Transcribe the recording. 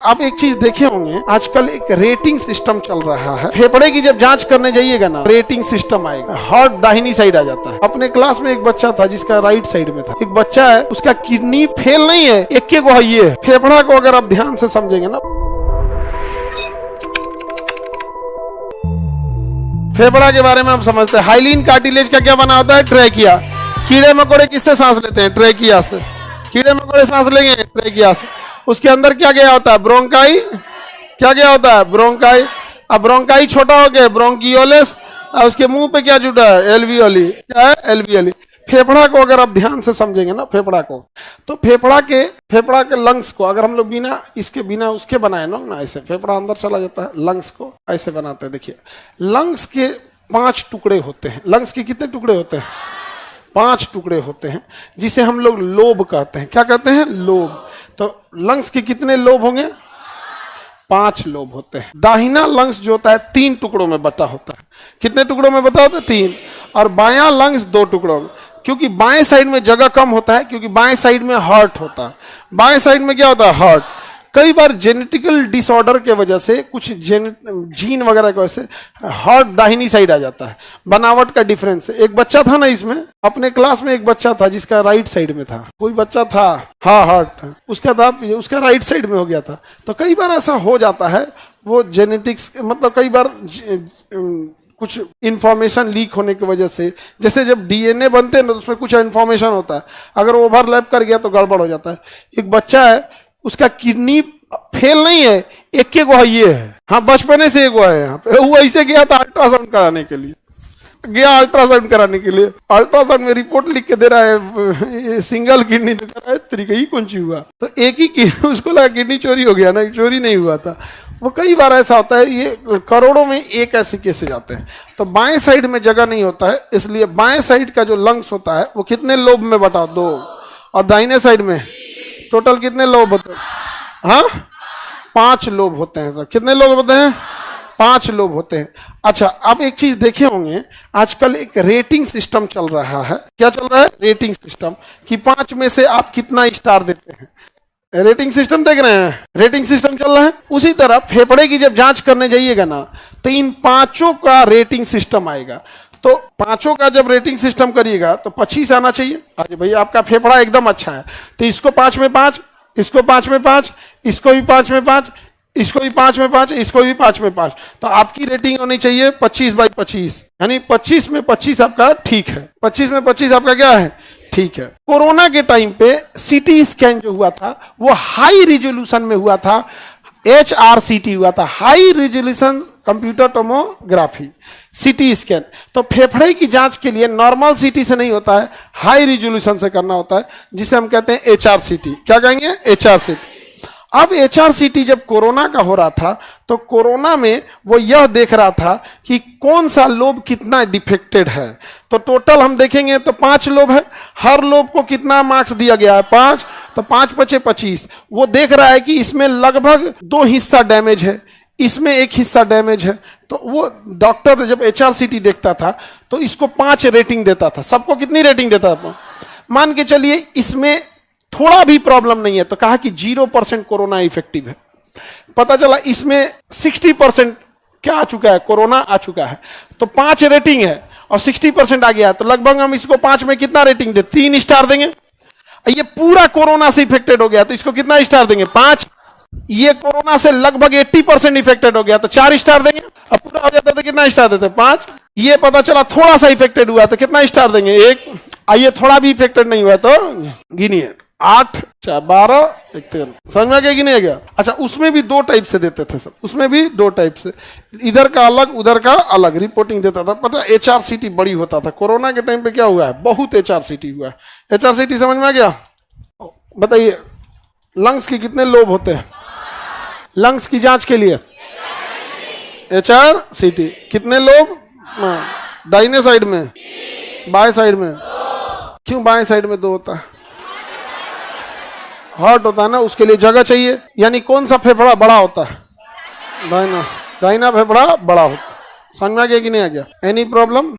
आप एक चीज देखे होंगे, आजकल एक रेटिंग सिस्टम चल रहा है। फेफड़े की जब जांच करने जाइएगा ना, रेटिंग सिस्टम आएगा, हार्ट दाहिनी साइड आ जाता है। अपने क्लास में एक बच्चा था जिसका राइट साइड में था। एक बच्चा है, उसका किडनी फेल नहीं है, एक को है ये फेफड़ा को अगर आप ध्यान से समझेंगे ना, फेफड़ा के बारे में आप समझते हैं। हाइलिन कार्टिलेज का क्या बना होता है? ट्रैकिया। कीड़े मकोड़े किससे सांस लेते हैं? ट्रैकिया से। कीड़े मकोड़े सांस लेंगे ट्रैकिया से। उसके अंदर क्या गया होता है? ब्रोंकाई। क्या गया होता है? ब्रोंकाई। अब ब्रोंकाई छोटा हो गया ब्रोंकियोलिस, और उसके मुंह पे क्या जुड़ा है? एल्वियोली। क्या है? एल्वियोली। फेफड़ा को अगर आप ध्यान से समझेंगे ना, फेफड़ा को, तो फेफड़ा के लंग्स को अगर हम लोग बिना उसके बनाए ना, ऐसे फेफड़ा अंदर चला जाता है, लंग्स को ऐसे बनाते हैं। देखिए, लंग्स के 5 टुकड़े होते हैं। लंग्स के कितने टुकड़े होते हैं? 5 टुकड़े होते हैं, जिसे हम लोग लोब कहते हैं। क्या कहते हैं? लोब। तो लंग्स के कितने लोब होंगे? 5 लोब होते हैं। दाहिना लंग्स जो होता है 3 टुकड़ों में बटा होता है। कितने टुकड़ों में बटा होता है? 3। और बायां लंग्स 2 टुकड़ों में, क्योंकि बाएं साइड में जगह कम होता है, क्योंकि बाएं साइड में हार्ट होता है। बाएं साइड में क्या होता है? हार्ट। कई बार जेनेटिकल डिसऑर्डर के वजह से, कुछ जीन वगैरह की वजह से हार्ट दाहिनी साइड आ जाता है। बनावट का डिफरेंस है। एक बच्चा था ना, इसमें अपने क्लास में एक बच्चा था जिसका राइट साइड में था। कोई बच्चा था, हाँ हार्ट उसका राइट साइड में हो गया था। तो कई बार ऐसा हो जाता है, वो जेनेटिक्स, मतलब कई बार कुछ इंफॉर्मेशन लीक होने की वजह से, जैसे जब डीएनए बनते हैं ना, तो उसमें कुछ इंफॉर्मेशन होता है, अगर ओवरलैप कर गया तो गड़बड़ हो जाता है। एक बच्चा है, उसका किडनी फेल नहीं है, एक को है ये है, हाँ बचपने से एक है। यहाँ पे वो ऐसे गया था अल्ट्रासाउंड कराने के लिए, अल्ट्रासाउंड में रिपोर्ट लिख के दे रहा है सिंगल किडनी देता है, तरीका ही कौन सी हुआ, तो एक ही किडनी, उसको लगा किडनी चोरी हो गया ना, चोरी नहीं हुआ था। वो कई बार ऐसा होता है, ये करोड़ों में एक ऐसे केस जाते हैं। तो बाएं साइड में जगह नहीं होता है, इसलिए बाएं साइड का जो लंग्स होता है वो कितने लोब में बटा? 2। और दाहिने साइड में टोटल कितने लोब होते हैं? हाँ, 5 लोब होते हैं सर। कितने लोब होते हैं? 5 लोब होते हैं। अच्छा, आप एक चीज देखे होंगे, आजकल एक रेटिंग सिस्टम चल रहा है। क्या चल रहा है? रेटिंग सिस्टम, कि 5 में से आप कितना स्टार देते हैं। रेटिंग सिस्टम देख रहे हैं? रेटिंग सिस्टम चल रहा है। उसी तरह फेफड़े की जब जांच करने जाइएगा ना, तो इन 5 का रेटिंग सिस्टम आएगा। तो 5 का जब रेटिंग सिस्टम करिएगा तो 25 आना चाहिए। अरे भाई, आपका फेफड़ा एकदम अच्छा है, तो इसको 5 में 5, इसको 5 में 5, इसको भी 5 में 5, इसको भी 5 में 5, इसको भी 5 में 5। तो आपकी रेटिंग होनी चाहिए 25/25, यानी 25 में 25 आपका ठीक है। 25 में 25 आपका क्या है? ठीक है। कोरोना के टाइम पे सीटी स्कैन जो हुआ था वो हाई रिजोल्यूशन में हुआ था, HRCT हुआ था, high resolution computer tomography, CT scan. तो फेफड़े की जांच के लिए नॉर्मल सीटी से नहीं होता है, हाई रिजोल्यूशन से करना होता है, जिसे हम कहते हैं HRCT। क्या कहेंगे? HRCT। अब HRCT जब कोरोना का हो रहा था, तो कोरोना में वो यह देख रहा था कि कौन सा लोब कितना डिफेक्टेड है। तो टोटल हम देखेंगे तो 5 लोब है, हर लोब को कितना मार्क्स दिया गया है? 5। तो 5 × 25। वो देख रहा है कि इसमें लगभग 2 हिस्सा डैमेज है, इसमें 1 हिस्सा डैमेज है। तो वो डॉक्टर जब HRCT देखता था तो इसको 5 रेटिंग देता था। सबको कितनी रेटिंग देता था? मान के चलिए इसमें थोड़ा भी प्रॉब्लम नहीं है, तो कहा कि 0% कोरोना इफेक्टिव है। पता चला इसमें 60% क्या आ चुका है? कोरोना आ चुका है। तो 5 रेटिंग है और 60% आ गया, तो लगभग हम इसको 5 में कितना रेटिंग दे? 3 स्टार देंगे। ये पूरा कोरोना से इफेक्टेड हो गया, तो इसको कितना स्टार देंगे? 5। ये कोरोना से लगभग 80% इफेक्टेड हो गया, तो 4 स्टार देंगे। अब पूरा हो जाता है तो कितना स्टार देते? 5। ये पता चला थोड़ा सा इफेक्टेड हुआ, तो कितना स्टार देंगे? 1। आइए थोड़ा भी इफेक्टेड नहीं हुआ तो गिनिए, 8, 12, 13। समझ में आ गया कि नहीं आ गया? अच्छा, उसमें भी 2 टाइप से देते थे सब, उसमें भी 2 टाइप से, इधर का अलग उधर का अलग रिपोर्टिंग देता था। पता है HRCT बड़ी होता था। कोरोना के टाइम पे क्या हुआ है? बहुत HRCT हुआ है। HRCT समझ में आ गया? बताइए, लंग्स के कितने लोब होते हैं? लंग्स की जांच के लिए HRCT कितने लोब? दाहिने साइड में, बाएं साइड में। क्यों बाएं साइड में 2 होता है? हार्ट होता है ना, उसके लिए जगह चाहिए। यानी कौन सा फेफड़ा बड़ा होता है? दाहिना फेफड़ा बड़ा होता है। समझ में आ गया कि नहीं आ गया? Any problem?